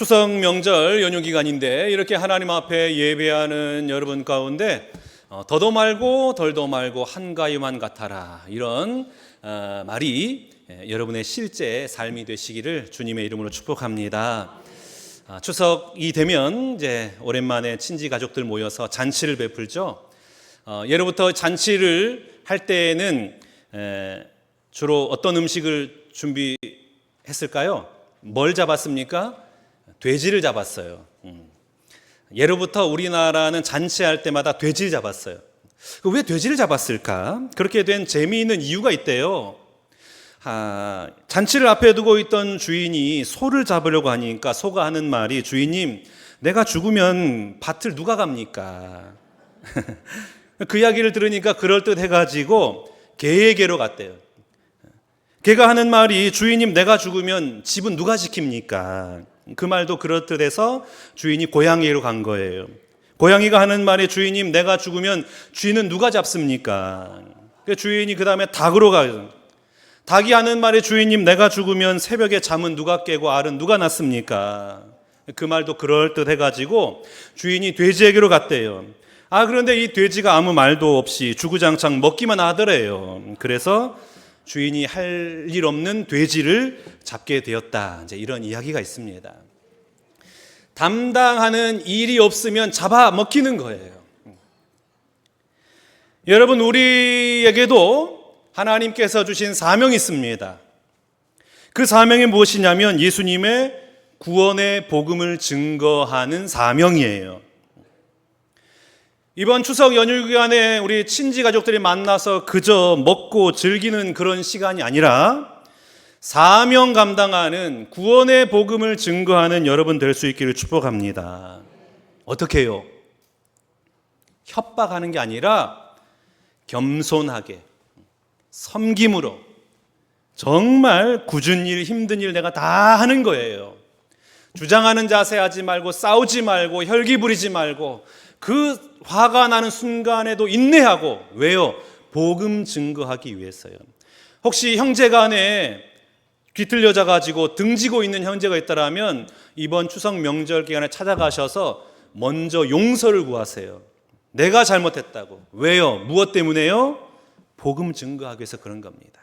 추석 명절 연휴 기간인데 이렇게 하나님 앞에 예배하는 여러분 가운데 더도 말고 덜도 말고 한가위만 같아라, 이런 말이 여러분의 실제 삶이 되시기를 주님의 이름으로 축복합니다. 추석이 되면 이제 오랜만에 친지 가족들 모여서 잔치를 베풀죠. 예로부터 잔치를 할 때에는 주로 어떤 음식을 준비했을까요? 뭘 잡았습니까? 돼지를 잡았어요. 예로부터 우리나라는 잔치할 때마다 돼지를 잡았어요. 왜 돼지를 잡았을까? 그렇게 된 재미있는 이유가 있대요. 잔치를 앞에 두고 있던 주인이 소를 잡으려고 하니까 소가 하는 말이, 주인님, 내가 죽으면 밭을 누가 갑니까? 그 이야기를 들으니까 그럴듯해가지고 개에게로 갔대요. 개가 하는 말이, 주인님, 내가 죽으면 집은 누가 지킵니까? 그 말도 그렇듯해서 주인이 고양이로 간 거예요. 고양이가 하는 말이, 주인님, 내가 죽으면 쥐는 누가 잡습니까? 주인이 그 다음에 닭으로 가요. 닭이 하는 말이, 주인님, 내가 죽으면 새벽에 잠은 누가 깨고 알은 누가 낳습니까? 그 말도 그럴듯해가지고 주인이 돼지에게로 갔대요. 그런데 이 돼지가 아무 말도 없이 주구장창 먹기만 하더래요. 그래서 주인이 할 일 없는 돼지를 잡게 되었다, 이제 이런 이야기가 있습니다. 담당하는 일이 없으면 잡아 먹히는 거예요. 여러분, 우리에게도 하나님께서 주신 사명이 있습니다. 그 사명이 무엇이냐면 예수님의 구원의 복음을 증거하는 사명이에요. 이번 추석 연휴 기간에 우리 친지 가족들이 만나서 그저 먹고 즐기는 그런 시간이 아니라 사명 감당하는 구원의 복음을 증거하는 여러분 될 수 있기를 축복합니다. 어떻게 해요? 협박하는 게 아니라 겸손하게, 섬김으로, 정말 굳은 일, 힘든 일 내가 다 하는 거예요. 주장하는 자세 하지 말고, 싸우지 말고, 혈기 부리지 말고, 그 화가 나는 순간에도 인내하고. 왜요? 복음 증거하기 위해서요. 혹시 형제간에 뒤틀려져 가지고 등지고 있는 형제가 있다라면 이번 추석 명절 기간에 찾아가셔서 먼저 용서를 구하세요. 내가 잘못했다고. 왜요? 무엇 때문에요? 복음 증거하기 위해서 그런 겁니다.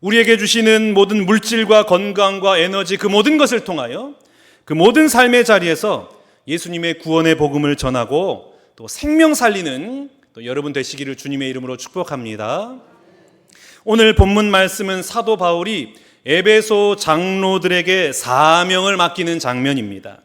우리에게 주시는 모든 물질과 건강과 에너지, 그 모든 것을 통하여 그 모든 삶의 자리에서 예수님의 구원의 복음을 전하고 또 생명 살리는 또 여러분 되시기를 주님의 이름으로 축복합니다. 오늘 본문 말씀은 사도 바울이 에베소 장로들에게 사명을 맡기는 장면입니다.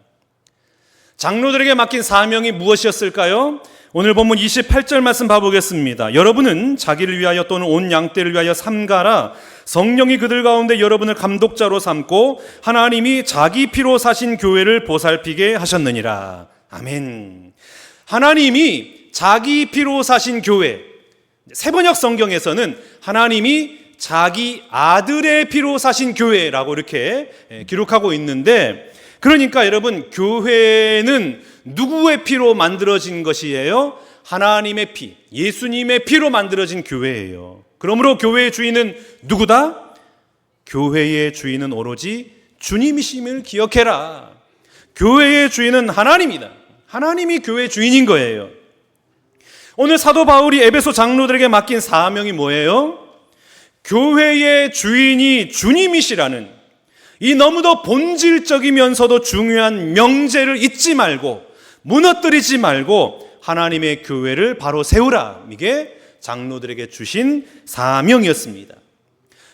장로들에게 맡긴 사명이 무엇이었을까요? 오늘 본문 28절 말씀 봐보겠습니다. 여러분은 자기를 위하여 또는 온 양떼를 위하여 삼가라. 성령이 그들 가운데 여러분을 감독자로 삼고 하나님이 자기 피로 사신 교회를 보살피게 하셨느니라. 아멘. 하나님이 자기 피로 사신 교회, 세번역 성경에서는 하나님이 자기 아들의 피로 사신 교회라고 이렇게 기록하고 있는데, 그러니까 여러분, 교회는 누구의 피로 만들어진 것이에요? 하나님의 피, 예수님의 피로 만들어진 교회예요. 그러므로 교회의 주인은 누구다? 교회의 주인은 오로지 주님이심을 기억해라. 교회의 주인은 하나님이다. 하나님이 교회의 주인인 거예요. 오늘 사도 바울이 에베소 장로들에게 맡긴 사명이 뭐예요? 교회의 주인이 주님이시라는 이 너무도 본질적이면서도 중요한 명제를 잊지 말고, 무너뜨리지 말고 하나님의 교회를 바로 세우라. 이게 장로들에게 주신 사명이었습니다.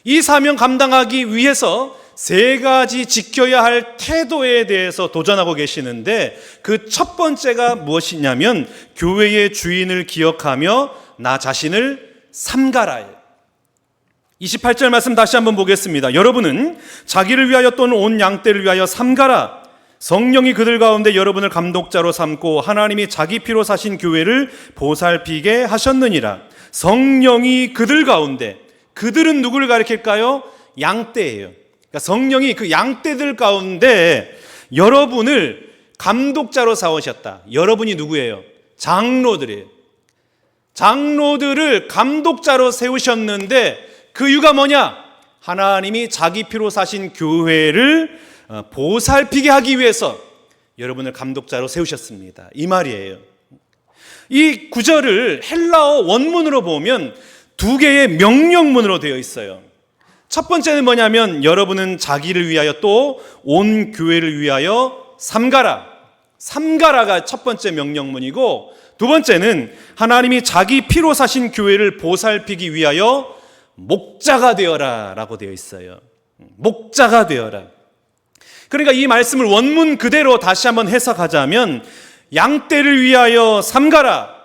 이 사명 감당하기 위해서 세 가지 지켜야 할 태도에 대해서 도전하고 계시는데, 그 첫 번째가 무엇이냐면 교회의 주인을 기억하며 나 자신을 삼가라. 28절 말씀 다시 한번 보겠습니다. 여러분은 자기를 위하여 또는 온 양떼를 위하여 삼가라. 성령이 그들 가운데 여러분을 감독자로 삼고 하나님이 자기 피로 사신 교회를 보살피게 하셨느니라. 성령이 그들 가운데, 그들은 누구를 가리킬까요? 양떼예요. 그러니까 성령이 그 양떼들 가운데 여러분을 감독자로 세우셨다. 여러분이 누구예요? 장로들이에요. 장로들을 감독자로 세우셨는데 그 이유가 뭐냐? 하나님이 자기 피로 사신 교회를 보살피게 하기 위해서 여러분을 감독자로 세우셨습니다. 이 말이에요. 이 구절을 헬라어 원문으로 보면 두 개의 명령문으로 되어 있어요. 첫 번째는 뭐냐면 여러분은 자기를 위하여 또 온 교회를 위하여 삼가라. 삼가라가 첫 번째 명령문이고, 두 번째는 하나님이 자기 피로 사신 교회를 보살피기 위하여 목자가 되어라 라고 되어 있어요. 목자가 되어라. 그러니까 이 말씀을 원문 그대로 다시 한번 해석하자면 양떼를 위하여 삼가라.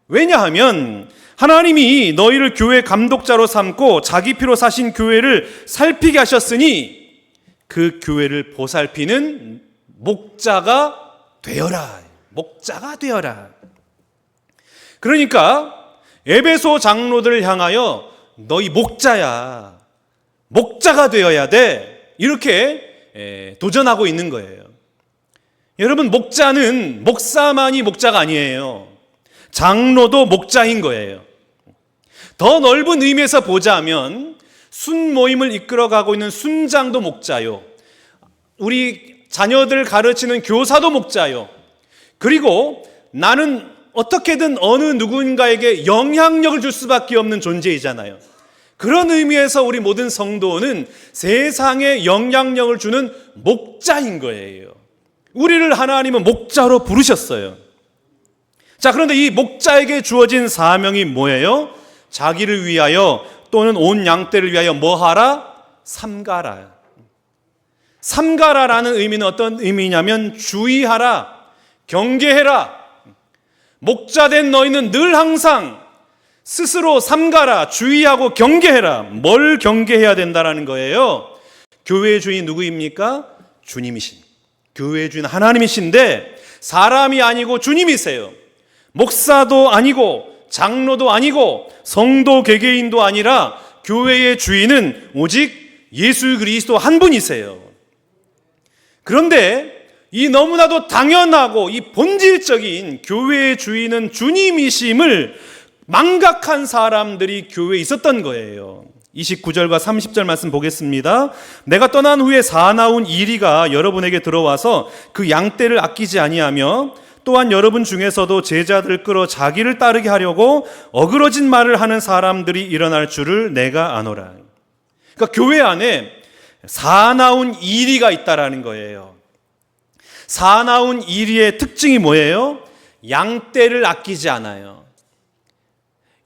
왜냐하면 하나님이 너희를 교회 감독자로 삼고 자기 피로 사신 교회를 살피게 하셨으니 그 교회를 보살피는 목자가 되어라. 목자가 되어라. 그러니까 에베소 장로들을 향하여 너희 목자야, 목자가 되어야 돼, 이렇게 도전하고 있는 거예요. 여러분, 목자는 목사만이 목자가 아니에요. 장로도 목자인 거예요. 더 넓은 의미에서 보자면 순모임을 이끌어가고 있는 순장도 목자요, 우리 자녀들 가르치는 교사도 목자요, 그리고 나는 어떻게든 어느 누군가에게 영향력을 줄 수밖에 없는 존재이잖아요. 그런 의미에서 우리 모든 성도는 세상에 영향력을 주는 목자인 거예요. 우리를 하나님은 목자로 부르셨어요. 자, 그런데 이 목자에게 주어진 사명이 뭐예요? 자기를 위하여 또는 온 양떼를 위하여 뭐하라? 삼가라. 삼가라라는 의미는 어떤 의미냐면 주의하라, 경계해라. 목자된 너희는 늘 항상 스스로 삼가라, 주의하고 경계해라. 뭘 경계해야 된다라는 거예요? 교회의 주인이 누구입니까? 주님이신, 교회의 주인 하나님이신데 사람이 아니고 주님이세요. 목사도 아니고 장로도 아니고 성도 개개인도 아니라 교회의 주인은 오직 예수 그리스도 한 분이세요. 그런데 이 너무나도 당연하고 이 본질적인 교회의 주인은 주님이심을 망각한 사람들이 교회에 있었던 거예요. 29절과 30절 말씀 보겠습니다. 내가 떠난 후에 사나운 이리가 여러분에게 들어와서 그 양떼를 아끼지 아니하며 또한 여러분 중에서도 제자들을 끌어 자기를 따르게 하려고 어그러진 말을 하는 사람들이 일어날 줄을 내가 아노라. 그러니까 교회 안에 사나운 이리가 있다라는 거예요. 사나운 이리의 특징이 뭐예요? 양떼를 아끼지 않아요.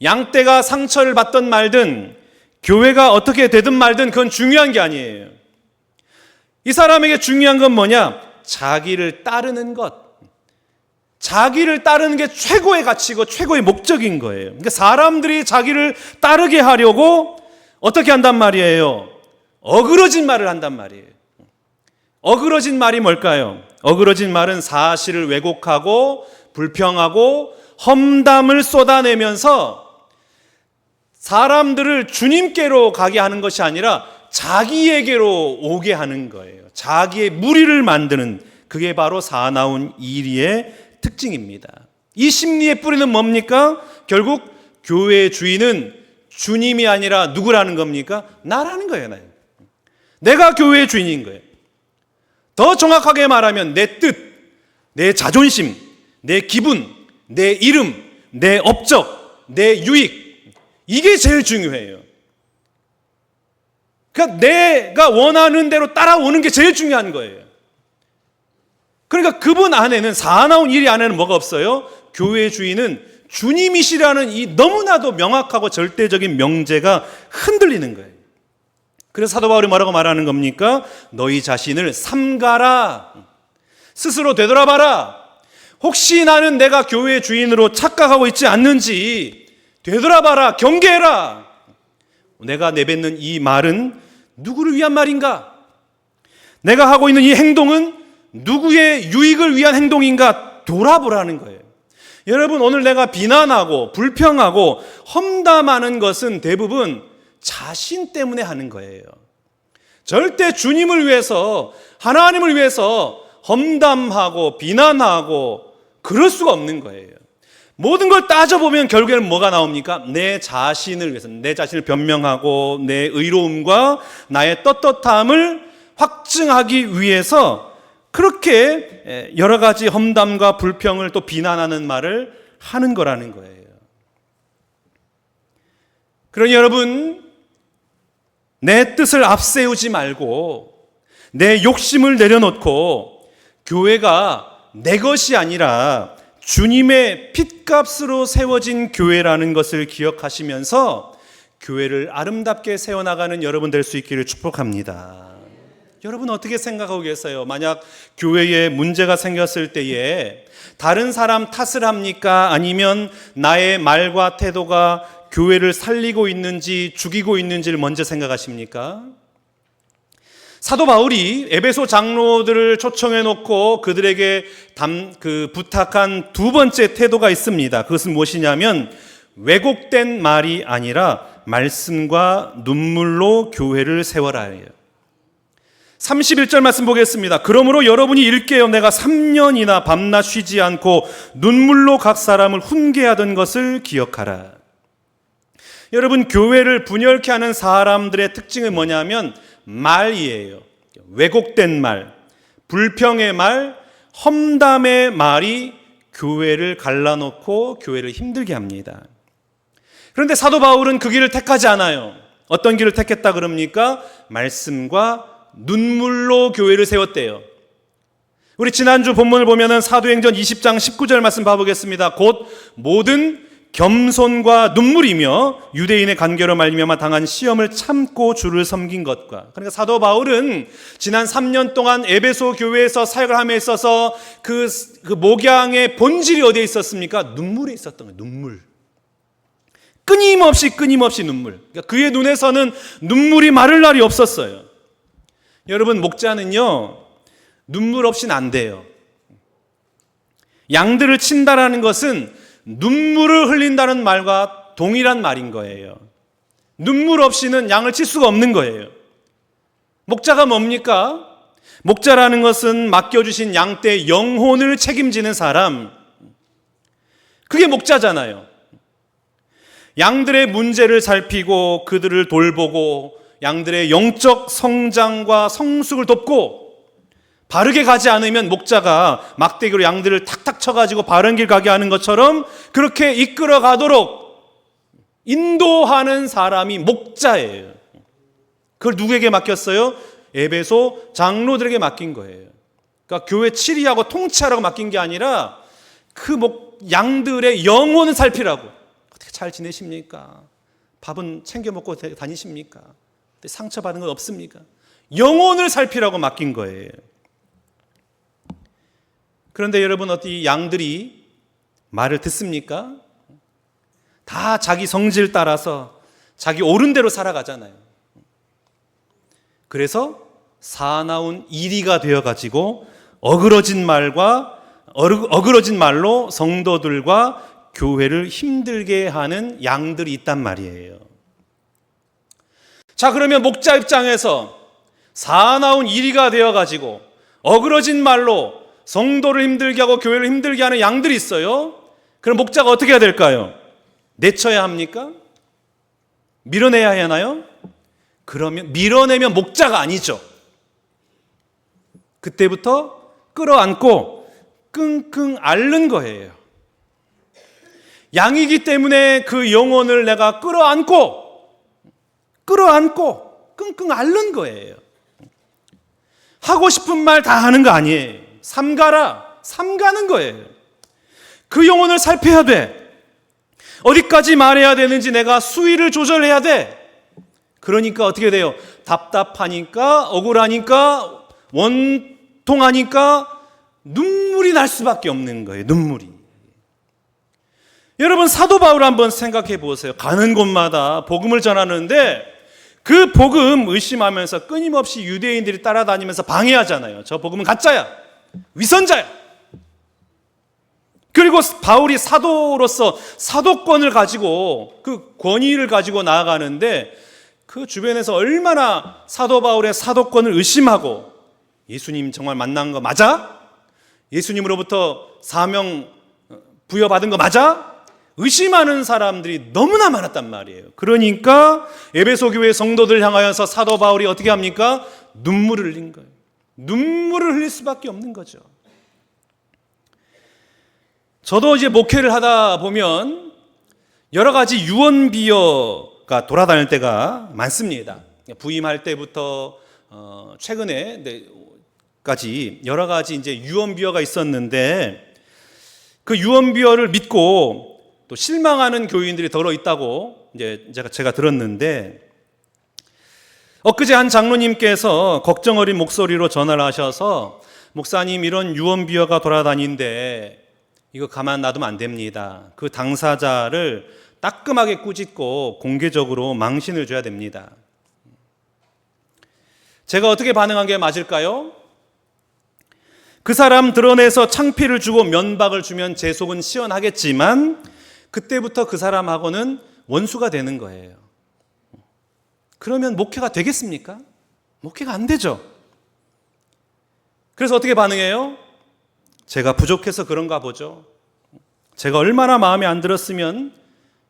양떼가 상처를 받든 말든 교회가 어떻게 되든 말든 그건 중요한 게 아니에요. 이 사람에게 중요한 건 뭐냐? 자기를 따르는 것. 자기를 따르는 게 최고의 가치고 최고의 목적인 거예요. 그러니까 사람들이 자기를 따르게 하려고 어떻게 한단 말이에요? 어그러진 말을 한단 말이에요. 어그러진 말이 뭘까요? 어그러진 말은 사실을 왜곡하고 불평하고 험담을 쏟아내면서 사람들을 주님께로 가게 하는 것이 아니라 자기에게로 오게 하는 거예요. 자기의 무리를 만드는, 그게 바로 사나운 이리의 특징입니다. 이 심리의 뿌리는 뭡니까? 결국 교회의 주인은 주님이 아니라 누구라는 겁니까? 나라는 거예요. 내가 교회의 주인인 거예요. 더 정확하게 말하면 내 뜻, 내 자존심, 내 기분, 내 이름, 내 업적, 내 유익, 이게 제일 중요해요. 그러니까 내가 원하는 대로 따라오는 게 제일 중요한 거예요. 그러니까 그분 안에는, 사나운 이리 안에는 뭐가 없어요? 교회의 주인은 주님이시라는 이 너무나도 명확하고 절대적인 명제가 흔들리는 거예요. 그래서 사도 바울이 뭐라고 말하는 겁니까? 너희 자신을 삼가라. 스스로 되돌아봐라. 혹시 나는 내가 교회의 주인으로 착각하고 있지 않는지 되돌아봐라. 경계해라. 내가 내뱉는 이 말은 누구를 위한 말인가? 내가 하고 있는 이 행동은 누구의 유익을 위한 행동인가? 돌아보라는 거예요. 여러분, 오늘 내가 비난하고 불평하고 험담하는 것은 대부분 자신 때문에 하는 거예요. 절대 주님을 위해서, 하나님을 위해서 험담하고 비난하고 그럴 수가 없는 거예요. 모든 걸 따져보면 결국에는 뭐가 나옵니까? 내 자신을 위해서, 내 자신을 변명하고 내 의로움과 나의 떳떳함을 확증하기 위해서 그렇게 여러 가지 험담과 불평을 또 비난하는 말을 하는 거라는 거예요. 그러니 여러분, 내 뜻을 앞세우지 말고 내 욕심을 내려놓고 교회가 내 것이 아니라 주님의 핏값으로 세워진 교회라는 것을 기억하시면서 교회를 아름답게 세워나가는 여러분 될 수 있기를 축복합니다. 여러분 어떻게 생각하고 계세요? 만약 교회에 문제가 생겼을 때에 다른 사람 탓을 합니까? 아니면 나의 말과 태도가 교회를 살리고 있는지 죽이고 있는지를 먼저 생각하십니까? 사도 바울이 에베소 장로들을 초청해 놓고 그들에게 부탁한 두 번째 태도가 있습니다. 그것은 무엇이냐면 왜곡된 말이 아니라 말씀과 눈물로 교회를 세워라예요. 31절 말씀 보겠습니다. 그러므로 여러분이 읽게요. 내가 3년이나 밤낮 쉬지 않고 눈물로 각 사람을 훈계하던 것을 기억하라. 여러분, 교회를 분열케 하는 사람들의 특징은 뭐냐면 말이에요. 왜곡된 말, 불평의 말, 험담의 말이 교회를 갈라놓고 교회를 힘들게 합니다. 그런데 사도 바울은 그 길을 택하지 않아요. 어떤 길을 택했다 그럽니까? 말씀과 눈물로 교회를 세웠대요. 우리 지난주 본문을 보면은 사도행전 20장 19절 말씀 봐보겠습니다. 곧 모든 겸손과 눈물이며 유대인의 간계로 말미암아 당한 시험을 참고 주를 섬긴 것과. 그러니까 사도 바울은 지난 3년 동안 에베소 교회에서 사역을 함에 있어서 그 목양의 본질이 어디에 있었습니까? 눈물에 있었던 거예요. 눈물. 끊임없이 눈물. 그러니까 그의 눈에서는 눈물이 마를 날이 없었어요. 여러분, 목자는요 눈물 없이는 안 돼요. 양들을 친다라는 것은 눈물을 흘린다는 말과 동일한 말인 거예요. 눈물 없이는 양을 칠 수가 없는 거예요. 목자가 뭡니까? 목자라는 것은 맡겨주신 양떼의 영혼을 책임지는 사람, 그게 목자잖아요. 양들의 문제를 살피고 그들을 돌보고 양들의 영적 성장과 성숙을 돕고, 바르게 가지 않으면 목자가 막대기로 양들을 탁탁 쳐가지고 바른 길 가게 하는 것처럼 그렇게 이끌어 가도록 인도하는 사람이 목자예요. 그걸 누구에게 맡겼어요? 에베소 장로들에게 맡긴 거예요. 그러니까 교회 치리하고 통치하라고 맡긴 게 아니라 그 양들의 영혼을 살피라고. 어떻게 잘 지내십니까? 밥은 챙겨 먹고 다니십니까? 상처받은 건 없습니까? 영혼을 살피라고 맡긴 거예요. 그런데 여러분, 어디 양들이 말을 듣습니까? 다 자기 성질 따라서 자기 옳은 대로 살아가잖아요. 그래서 사나운 이리가 되어가지고 어그러진 말로 성도들과 교회를 힘들게 하는 양들이 있단 말이에요. 자, 그러면 목자 입장에서 사나운 이리가 되어가지고 어그러진 말로 성도를 힘들게 하고 교회를 힘들게 하는 양들이 있어요. 그럼 목자가 어떻게 해야 될까요? 내쳐야 합니까? 밀어내야 하나요? 그러면 밀어내면 목자가 아니죠. 그때부터 끌어안고 끙끙 앓는 거예요. 양이기 때문에 그 영혼을 내가 끌어안고 끙끙 앓는 거예요. 하고 싶은 말 다 하는 거 아니에요. 삼가는 거예요. 그 영혼을 살펴야 돼. 어디까지 말해야 되는지 내가 수위를 조절해야 돼. 그러니까 어떻게 돼요? 답답하니까, 억울하니까, 원통하니까 눈물이 날 수밖에 없는 거예요. 눈물이. 여러분, 사도 바울 한번 생각해 보세요. 가는 곳마다 복음을 전하는데 그 복음 의심하면서 끊임없이 유대인들이 따라다니면서 방해하잖아요. 저 복음은 가짜야, 위선자야. 그리고 바울이 사도로서 사도권을 가지고 그 권위를 가지고 나아가는데 그 주변에서 얼마나 사도 바울의 사도권을 의심하고, 예수님 정말 만난 거 맞아? 예수님으로부터 사명 부여받은 거 맞아? 의심하는 사람들이 너무나 많았단 말이에요. 그러니까 에베소 교회 성도들 향하여서 사도 바울이 어떻게 합니까? 눈물을 흘린 거예요. 눈물을 흘릴 수밖에 없는 거죠. 저도 이제 목회를 하다 보면 여러 가지 유언비어가 돌아다닐 때가 많습니다. 부임할 때부터 최근에까지 여러 가지 이제 유언비어가 있었는데, 그 유언비어를 믿고 또 실망하는 교인들이 더러 있다고 이제 제가 들었는데, 엊그제 한 장로님께서 걱정 어린 목소리로 전화를 하셔서, 목사님, 이런 유언비어가 돌아다니는데 이거 가만 놔두면 안 됩니다. 그 당사자를 따끔하게 꾸짖고 공개적으로 망신을 줘야 됩니다. 제가 어떻게 반응한 게 맞을까요? 그 사람 드러내서 창피를 주고 면박을 주면 제 속은 시원하겠지만, 그때부터 그 사람하고는 원수가 되는 거예요. 그러면 목회가 되겠습니까? 목회가 안 되죠. 그래서 어떻게 반응해요? 제가 부족해서 그런가 보죠. 제가 얼마나 마음에 안 들었으면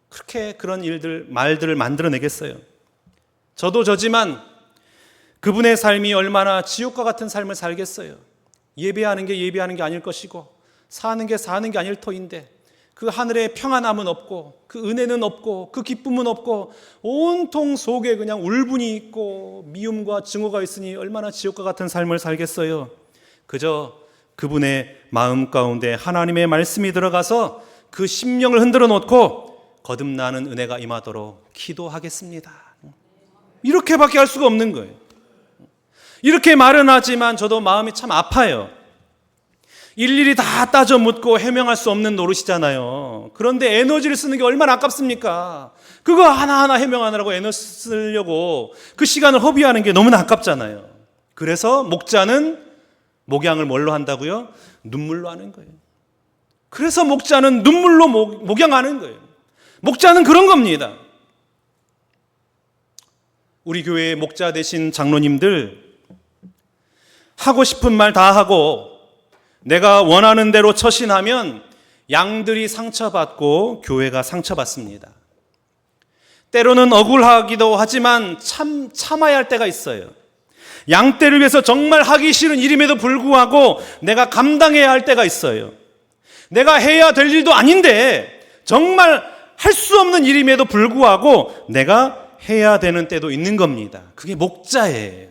그렇게 그런 말들을 만들어내겠어요. 저도 저지만 그분의 삶이 얼마나 지옥과 같은 삶을 살겠어요. 예배하는 게 아닐 것이고, 사는 게 아닐 터인데, 그 하늘에 평안함은 없고, 그 은혜는 없고, 그 기쁨은 없고, 온통 속에 그냥 울분이 있고 미움과 증오가 있으니 얼마나 지옥과 같은 삶을 살겠어요. 그저 그분의 마음 가운데 하나님의 말씀이 들어가서 그 심령을 흔들어 놓고 거듭나는 은혜가 임하도록 기도하겠습니다. 이렇게밖에 할 수가 없는 거예요. 이렇게 말은 하지만 저도 마음이 참 아파요. 일일이 다 따져 묻고 해명할 수 없는 노릇이잖아요. 그런데 에너지를 쓰는 게 얼마나 아깝습니까? 그거 하나하나 해명하느라고 에너지 쓰려고 그 시간을 허비하는 게 너무나 아깝잖아요. 그래서 목자는 목양을 뭘로 한다고요? 눈물로 하는 거예요. 그래서 목자는 눈물로 목양하는 거예요. 목자는 그런 겁니다. 우리 교회의 목자 되신 장로님들, 하고 싶은 말 다 하고 내가 원하는 대로 처신하면 양들이 상처받고 교회가 상처받습니다. 때로는 억울하기도 하지만 참아야 할 때가 있어요. 양떼를 위해서 정말 하기 싫은 일임에도 불구하고 내가 감당해야 할 때가 있어요. 내가 해야 될 일도 아닌데 정말 할 수 없는 일임에도 불구하고 내가 해야 되는 때도 있는 겁니다. 그게 목자예요.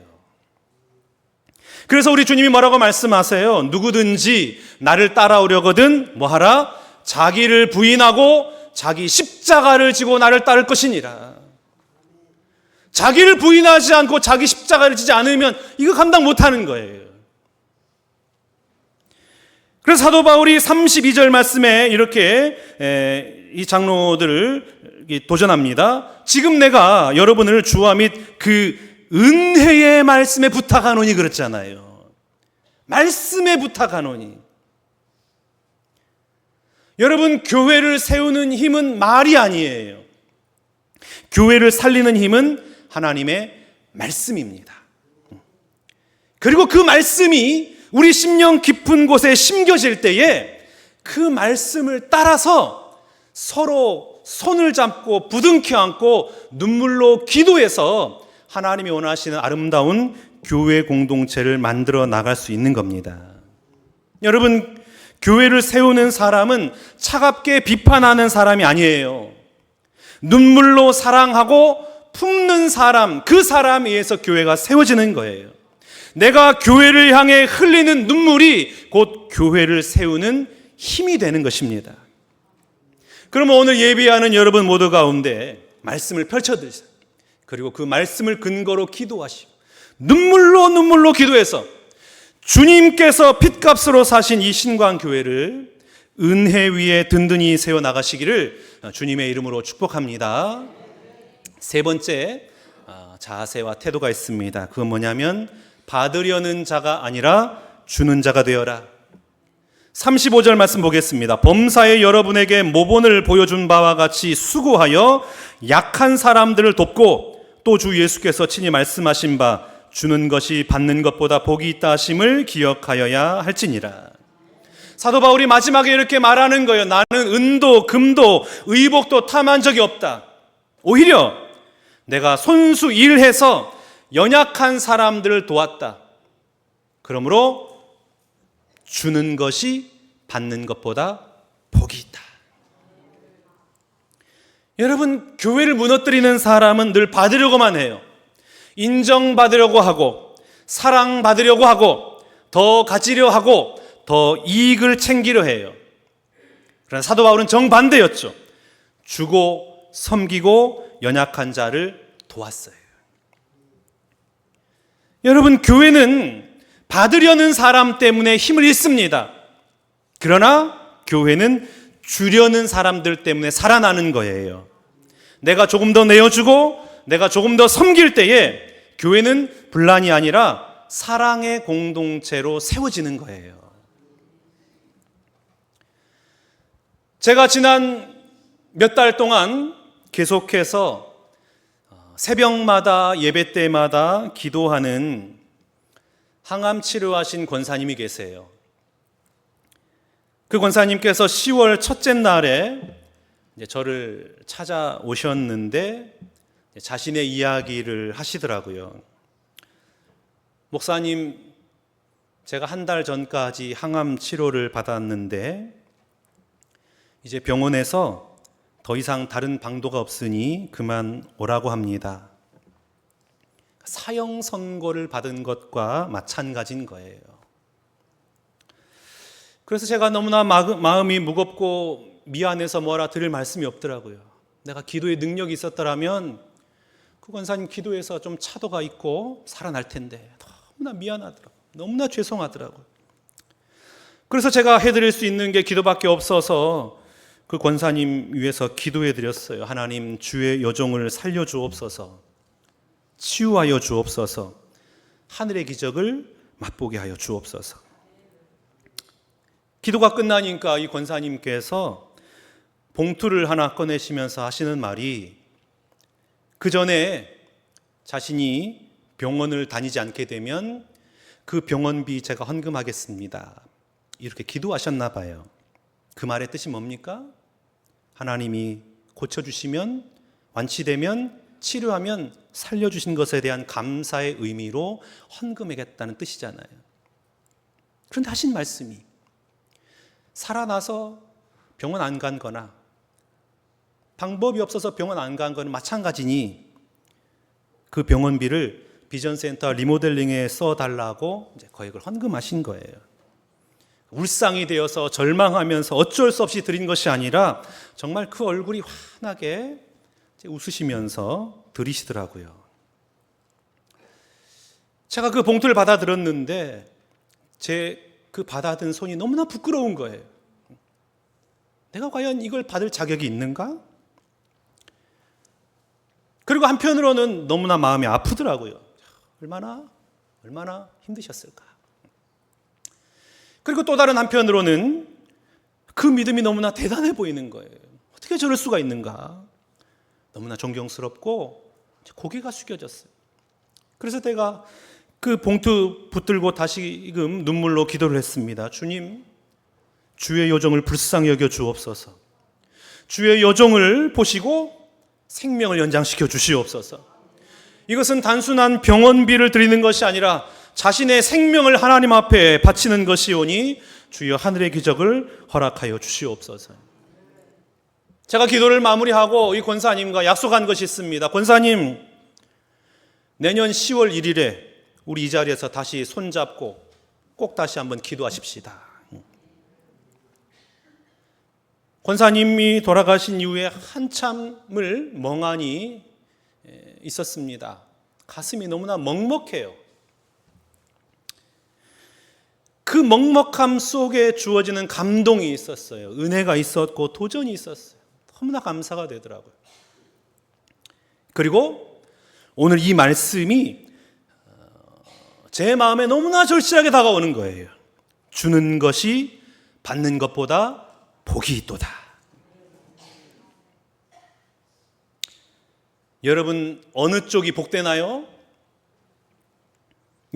그래서 우리 주님이 뭐라고 말씀하세요? 누구든지 나를 따라오려거든 뭐하라? 자기를 부인하고 자기 십자가를 지고 나를 따를 것이니라. 자기를 부인하지 않고 자기 십자가를 지지 않으면 이거 감당 못하는 거예요. 그래서 사도 바울이 32절 말씀에 이렇게 이 장로들을 도전합니다. 지금 내가 여러분을 주와 및 그 은혜의 말씀에 부탁하노니 그랬잖아요. 말씀에 부탁하노니. 여러분, 교회를 세우는 힘은 말이 아니에요. 교회를 살리는 힘은 하나님의 말씀입니다. 그리고 그 말씀이 우리 심령 깊은 곳에 심겨질 때에 그 말씀을 따라서 서로 손을 잡고 부둥켜 안고 눈물로 기도해서 하나님이 원하시는 아름다운 교회 공동체를 만들어 나갈 수 있는 겁니다. 여러분, 교회를 세우는 사람은 차갑게 비판하는 사람이 아니에요. 눈물로 사랑하고 품는 사람, 그 사람에 의해서 교회가 세워지는 거예요. 내가 교회를 향해 흘리는 눈물이 곧 교회를 세우는 힘이 되는 것입니다. 그러면 오늘 예배하는 여러분 모두 가운데 말씀을 펼쳐드리세요. 그리고 그 말씀을 근거로 기도하시고 눈물로 기도해서 주님께서 핏값으로 사신 이 신광교회를 은혜 위에 든든히 세워나가시기를 주님의 이름으로 축복합니다. 세 번째 자세와 태도가 있습니다. 그건 뭐냐면 받으려는 자가 아니라 주는 자가 되어라. 35절 말씀 보겠습니다. 범사에 여러분에게 모본을 보여준 바와 같이 수고하여 약한 사람들을 돕고 또 주 예수께서 친히 말씀하신 바 주는 것이 받는 것보다 복이 있다 하심을 기억하여야 할지니라. 사도 바울이 마지막에 이렇게 말하는 거예요. 나는 은도, 금도, 의복도 탐한 적이 없다. 오히려 내가 손수 일해서 연약한 사람들을 도왔다. 그러므로 주는 것이 받는 것보다 복이 있다. 여러분, 교회를 무너뜨리는 사람은 늘 받으려고만 해요. 인정받으려고 하고, 사랑받으려고 하고, 더 가지려 하고, 더 이익을 챙기려 해요. 그러나 사도 바울은 정반대였죠. 주고 섬기고 연약한 자를 도왔어요. 여러분, 교회는 받으려는 사람 때문에 힘을 잃습니다. 그러나 교회는 주려는 사람들 때문에 살아나는 거예요. 내가 조금 더 내어주고 내가 조금 더 섬길 때에 교회는 분란이 아니라 사랑의 공동체로 세워지는 거예요. 제가 지난 몇 달 동안 계속해서 새벽마다 예배 때마다 기도하는 항암 치료하신 권사님이 계세요. 그 권사님께서 10월 첫째 날에 저를 찾아오셨는데 자신의 이야기를 하시더라고요. 목사님, 제가 한 달 전까지 항암 치료를 받았는데 이제 병원에서 더 이상 다른 방도가 없으니 그만 오라고 합니다. 사형 선고를 받은 것과 마찬가지인 거예요. 그래서 제가 너무나 마음이 무겁고 미안해서 뭐라 드릴 말씀이 없더라고요. 내가 기도의 능력이 있었더라면 그 권사님 기도에서 좀 차도가 있고 살아날 텐데 너무나 미안하더라고요. 너무나 죄송하더라고요. 그래서 제가 해드릴 수 있는 게 기도밖에 없어서 그 권사님 위해서 기도해 드렸어요. 하나님, 주의 여종을 살려 주옵소서, 치유하여 주옵소서, 하늘의 기적을 맛보게 하여 주옵소서. 기도가 끝나니까 이 권사님께서 봉투를 하나 꺼내시면서 하시는 말이, 그 전에 자신이 병원을 다니지 않게 되면 그 병원비 제가 헌금하겠습니다. 이렇게 기도하셨나 봐요. 그 말의 뜻이 뭡니까? 하나님이 고쳐주시면, 완치되면, 치료하면 살려주신 것에 대한 감사의 의미로 헌금하겠다는 뜻이잖아요. 그런데 하신 말씀이 살아나서 병원 안 간 거나 방법이 없어서 병원 안 간 거는 마찬가지니 그 병원비를 비전센터 리모델링에 써달라고 이제 거액을 헌금하신 거예요. 울상이 되어서 절망하면서 어쩔 수 없이 드린 것이 아니라 정말 그 얼굴이 환하게 웃으시면서 드리시더라고요. 제가 그 봉투를 받아들었는데 제 그 받아든 손이 너무나 부끄러운 거예요. 내가 과연 이걸 받을 자격이 있는가? 그리고 한편으로는 너무나 마음이 아프더라고요. 얼마나 힘드셨을까? 그리고 또 다른 한편으로는 그 믿음이 너무나 대단해 보이는 거예요. 어떻게 저럴 수가 있는가? 너무나 존경스럽고 고개가 숙여졌어요. 그래서 내가 그 봉투 붙들고 다시금 눈물로 기도를 했습니다. 주님, 주의 여종을 불쌍히 여겨 주옵소서. 주의 여종을 보시고 생명을 연장시켜 주시옵소서. 이것은 단순한 병원비를 드리는 것이 아니라 자신의 생명을 하나님 앞에 바치는 것이오니 주여 하늘의 기적을 허락하여 주시옵소서. 제가 기도를 마무리하고 이 권사님과 약속한 것이 있습니다. 권사님, 내년 10월 1일에 우리 이 자리에서 다시 손잡고 꼭 다시 한번 기도하십시다. 권사님이 돌아가신 이후에 한참을 멍하니 있었습니다. 가슴이 너무나 먹먹해요. 그 먹먹함 속에 주어지는 감동이 있었어요. 은혜가 있었고 도전이 있었어요. 너무나 감사가 되더라고요. 그리고 오늘 이 말씀이 제 마음에 너무나 절실하게 다가오는 거예요. 주는 것이 받는 것보다 복이 있도다. 여러분, 어느 쪽이 복되나요?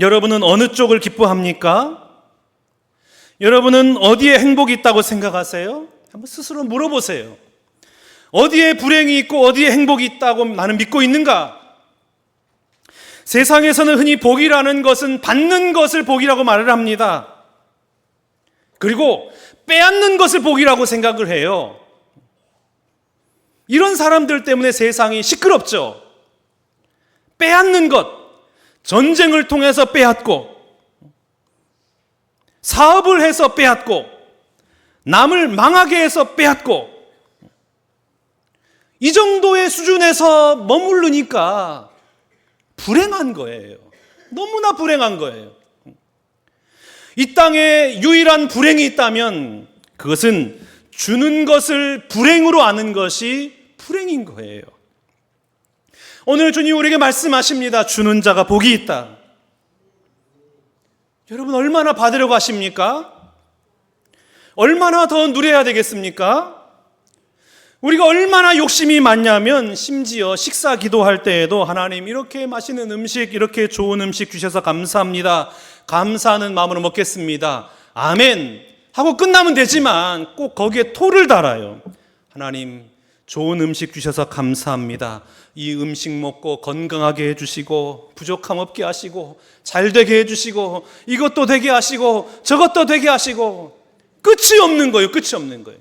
여러분은 어느 쪽을 기뻐합니까? 여러분은 어디에 행복이 있다고 생각하세요? 한번 스스로 물어보세요. 어디에 불행이 있고 어디에 행복이 있다고 나는 믿고 있는가? 세상에서는 흔히 복이라는 것은 받는 것을 복이라고 말을 합니다. 그리고 빼앗는 것을 복이라고 생각을 해요. 이런 사람들 때문에 세상이 시끄럽죠. 빼앗는 것, 전쟁을 통해서 빼앗고, 사업을 해서 빼앗고, 남을 망하게 해서 빼앗고, 이 정도의 수준에서 머무르니까 불행한 거예요. 너무나 불행한 거예요. 이 땅에 유일한 불행이 있다면 그것은 주는 것을 불행으로 아는 것이 불행인 거예요. 오늘 주님 우리에게 말씀하십니다. 주는 자가 복이 있다. 여러분 얼마나 받으려고 하십니까? 얼마나 더 누려야 되겠습니까? 우리가 얼마나 욕심이 많냐면 심지어 식사 기도할 때에도 하나님 이렇게 맛있는 음식, 이렇게 좋은 음식 주셔서 감사합니다. 감사하는 마음으로 먹겠습니다. 아멘 하고 끝나면 되지만 꼭 거기에 토를 달아요. 하나님 좋은 음식 주셔서 감사합니다. 이 음식 먹고 건강하게 해주시고 부족함 없게 하시고 잘 되게 해주시고 이것도 되게 하시고 저것도 되게 하시고 끝이 없는 거예요. 끝이 없는 거예요.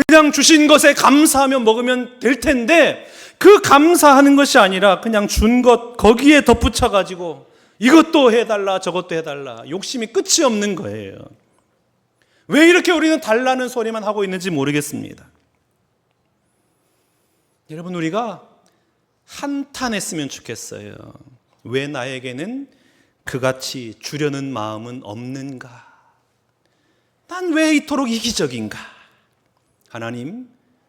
그냥 주신 것에 감사하며 먹으면 될 텐데 그 감사하는 것이 아니라 그냥 준 것 거기에 덧붙여가지고 이것도 해달라 저것도 해달라 욕심이 끝이 없는 거예요. 왜 이렇게 우리는 달라는 소리만 하고 있는지 모르겠습니다. 여러분 우리가 한탄했으면 좋겠어요. 왜 나에게는 그같이 주려는 마음은 없는가? 난 왜 이토록 이기적인가? 하나님,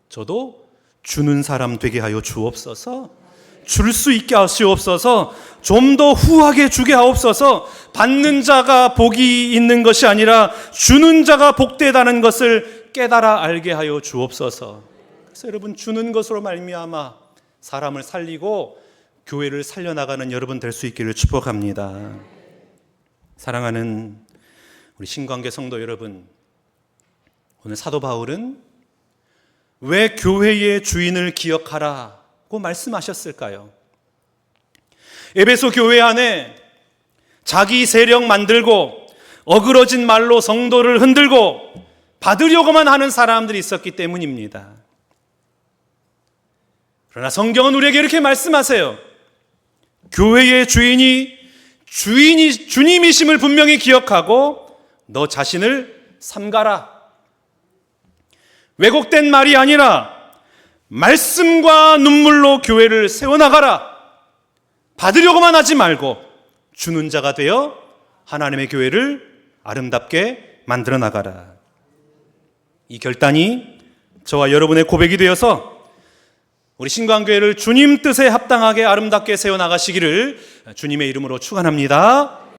저도 주는 사람 되게 하여 주옵소서. 줄 수 있게 하시옵소서. 좀 더 후하게 주게 하옵소서. 받는 자가 복이 있는 것이 아니라 주는 자가 복되다는 것을 깨달아 알게 하여 주옵소서. 그래서 여러분 주는 것으로 말미암아 사람을 살리고 교회를 살려나가는 여러분 될 수 있기를 축복합니다. 사랑하는 우리 신관계 성도 여러분, 오늘 사도 바울은 왜 교회의 주인을 기억하라고 말씀하셨을까요? 에베소 교회 안에 자기 세력 만들고 어그러진 말로 성도를 흔들고 받으려고만 하는 사람들이 있었기 때문입니다. 그러나 성경은 우리에게 이렇게 말씀하세요. 교회의 주인이 주님이심을 분명히 기억하고 너 자신을 삼가라. 왜곡된 말이 아니라 말씀과 눈물로 교회를 세워나가라. 받으려고만 하지 말고 주는 자가 되어 하나님의 교회를 아름답게 만들어 나가라. 이 결단이 저와 여러분의 고백이 되어서 우리 신광교회를 주님 뜻에 합당하게 아름답게 세워나가시기를 주님의 이름으로 축원합니다.